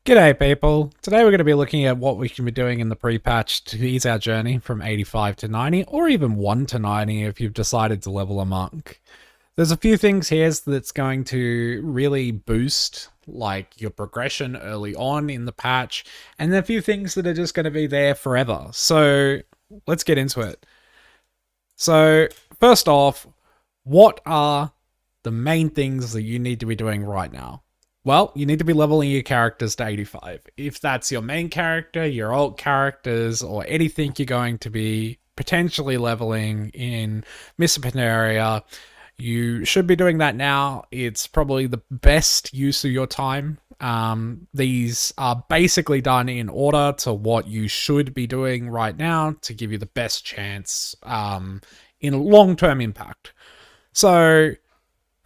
G'day people, today we're going to be looking at what we can be doing in the pre-patch to ease our journey from 85 to 90, or even 1 to 90 if you've decided to level a monk. There's a few things here that's going to really boost like your progression early on in the patch, and then a few things that are just going to be there forever. So let's get into it. So first off, what are the main things that you need to be doing right now? Well, you need to be leveling your characters to 85. If that's your main character, your alt characters, or anything you're going to be potentially leveling in Mists of Pandaria, you should be doing that now. It's probably the best use of your time. These are basically done in order to what you should be doing right now to give you the best chance in long-term impact. So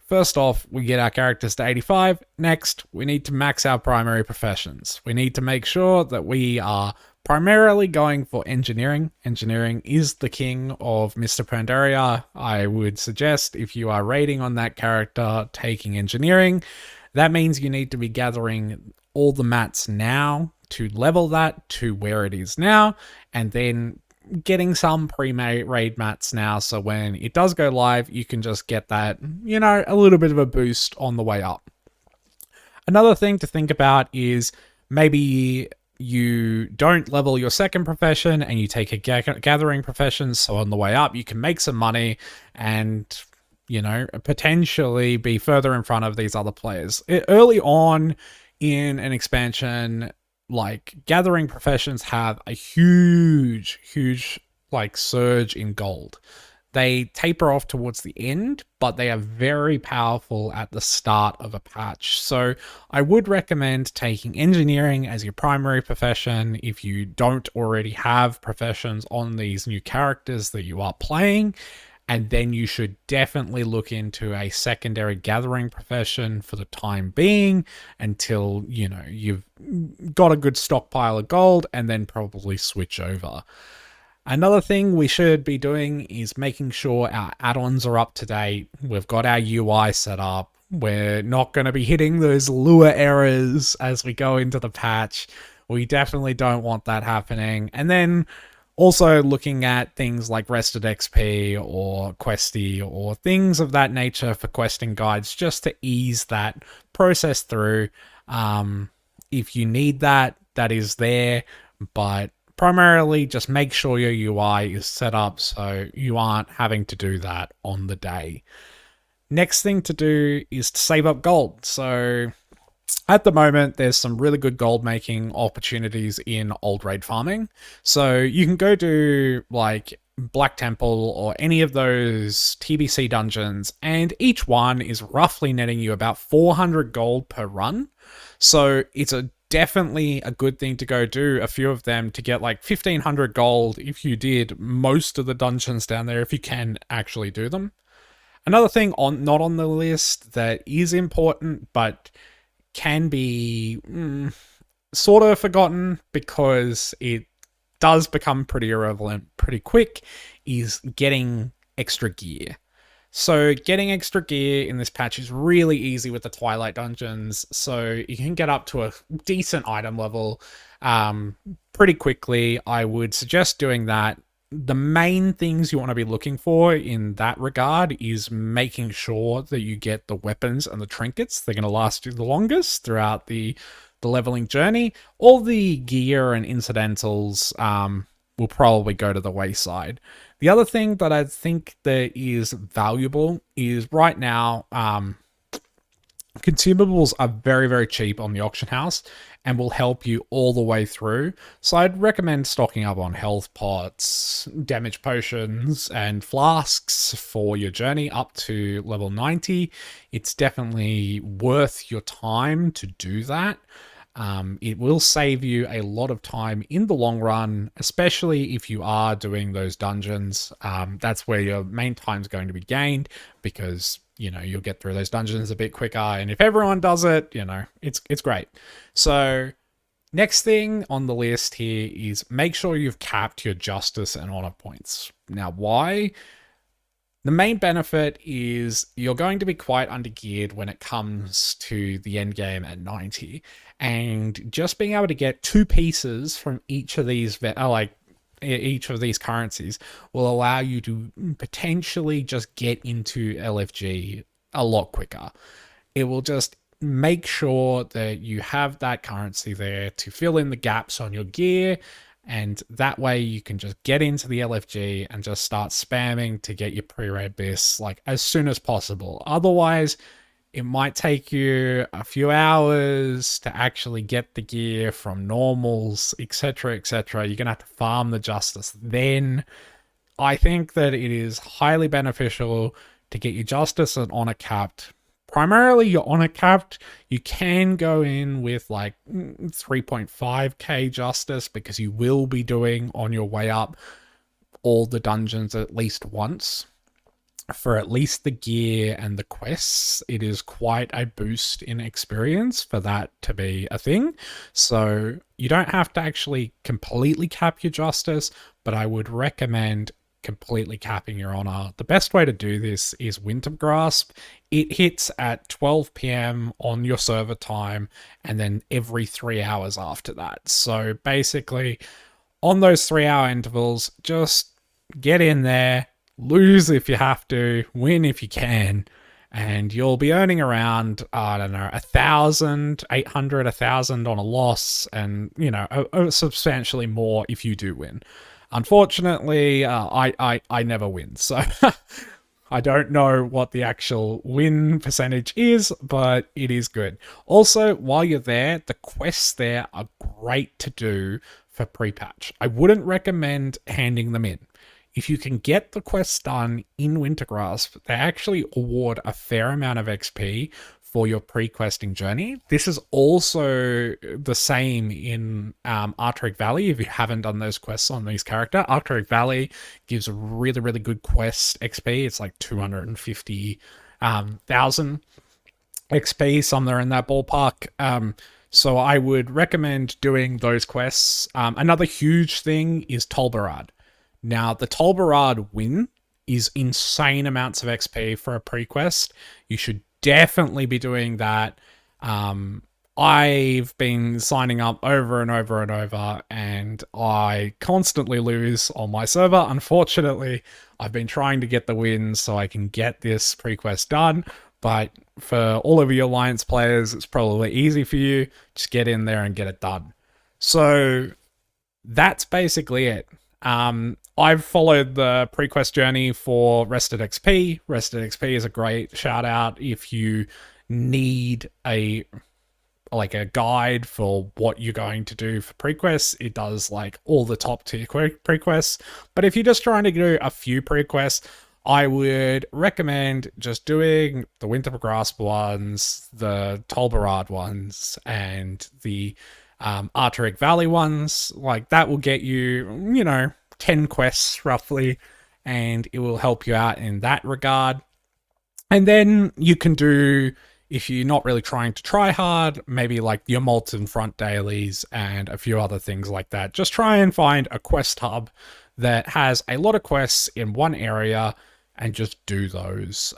first off, we get our characters to 85. Next, we need to max our primary professions. We need to make sure that we are primarily going for engineering. Engineering is the king of Mists of Pandaria. I would suggest if you are raiding on that character, taking engineering. That means you need to be gathering all the mats now to level that to where it is now, and then getting some pre-raid mats now, so when it does go live, you can just get that, a little bit of a boost on the way up. Another thing to think about is maybe you don't level your second profession and you take a gathering profession, so on the way up, you can make some money and, potentially be further in front of these other players. Early on in an expansion, like gathering professions have a huge like surge in gold. They taper off towards the end, but they are very powerful at the start of a patch. So I would recommend taking engineering as your primary profession if you don't already have professions on these new characters that you are playing. And then you should definitely look into a secondary gathering profession for the time being until, you've got a good stockpile of gold, and then probably switch over. Another thing we should be doing is making sure our add-ons are up to date. We've got our UI set up. We're not going to be hitting those lure errors as we go into the patch. We definitely don't want that happening. And then also looking at things like Rested XP or Questy or things of that nature for questing guides, just to ease that process through. If you need that, that is there, but primarily just make sure your UI is set up so you aren't having to do that on the day. Next thing to do is to save up gold. So at the moment, there's some really good gold making opportunities in old raid farming. So you can go to like Black Temple or any of those TBC dungeons, and each one is roughly netting you about 400 gold per run. So it's definitely a good thing to go do a few of them to get like 1500 gold if you did most of the dungeons down there, if you can actually do them. Another thing not on the list that is important, but can be sort of forgotten because it does become pretty irrelevant pretty quick, is getting extra gear. So getting extra gear in this patch is really easy with the Twilight dungeons, so you can get up to a decent item level pretty quickly. I would suggest doing that. The main things you want to be looking for in that regard is making sure that you get the weapons and the trinkets. They're going to last you the longest throughout the leveling journey. All the gear and incidentals will probably go to the wayside. The other thing that I think that is valuable is right now, consumables are very cheap on the auction house and will help you all the way through. So I'd recommend stocking up on health pots, damage potions, and flasks for your journey up to level 90. It's definitely worth your time to do that. It will save you a lot of time in the long run, especially if you are doing those dungeons. That's where your main time is going to be gained, because you'll get through those dungeons a bit quicker, and if everyone does it, it's great. So next thing on the list here is make sure you've capped your justice and honor points. Now, why? The main benefit is you're going to be quite undergeared when it comes to the end game at 90, and just being able to get two pieces from each of these each of these currencies will allow you to potentially just get into LFG a lot quicker. It will just make sure that you have that currency there to fill in the gaps on your gear, and that way you can just get into the LFG and just start spamming to get your pre-raid bis like as soon as possible. Otherwise, it might take you a few hours to actually get the gear from normals, etc, etc. You're gonna have to farm the justice then. I think that it is highly beneficial to get your justice and honor capped. Primarily your honor capped. You can go in with like 3.5k justice, because you will be doing on your way up all the dungeons at least once. For at least the gear and the quests, it is quite a boost in experience for that to be a thing. So you don't have to actually completely cap your justice, but I would recommend completely capping your honor. The best way to do this is Winter Grasp. It hits at 12 p.m. on your server time, and then every 3 hours after that. So basically, on those 3 hour intervals, just get in there, lose if you have to, win if you can, and you'll be earning around, I don't know, 1,000, 800, 1,000 on a loss, and, you know, substantially more if you do win. Unfortunately, I never win, so I don't know what the actual win percentage is, but it is good. Also, while you're there, the quests there are great to do for pre-patch. I wouldn't recommend handing them in. If you can get the quests done in Wintergrasp, they actually award a fair amount of XP for your pre-questing journey. This is also the same in Arctic Valley. If you haven't done those quests on these characters, Arctic Valley gives a really, really good quest XP. It's like 250,000 XP, somewhere in that ballpark. So I would recommend doing those quests. Another huge thing is Tolbarad. Now, the Tolbarad win is insane amounts of XP for a pre-quest. You should definitely be doing that. I've been signing up over and over and over, and I constantly lose on my server. Unfortunately, I've been trying to get the wins so I can get this pre-quest done, but for all of you Alliance players, it's probably easy for you. Just get in there and get it done. So that's basically it. I've followed the pre-quest journey for Rested XP. Rested XP is a great shout out if you need a guide for what you're going to do for pre-quests. It does like all the top tier pre-quests. But if you're just trying to do a few pre-quests, I would recommend just doing the Winter Grasp ones, the Tolbarad ones, and the Arctic Valley ones. Like, that will get you, you know, 10 quests roughly, and it will help you out in that regard. And then you can do, if you're not really trying to try hard, maybe like your Molten Front dailies and a few other things like that. Just try and find a quest hub that has a lot of quests in one area and just do those.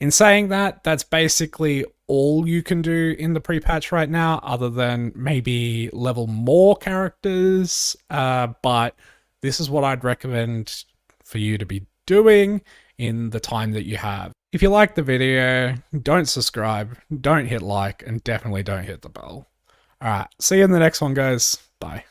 In saying that, that's basically all you can do in the pre-patch right now, other than maybe level more characters. But this is what I'd recommend for you to be doing in the time that you have. If you like the video, don't subscribe, don't hit like, and definitely don't hit the bell. Alright, see you in the next one, guys. Bye.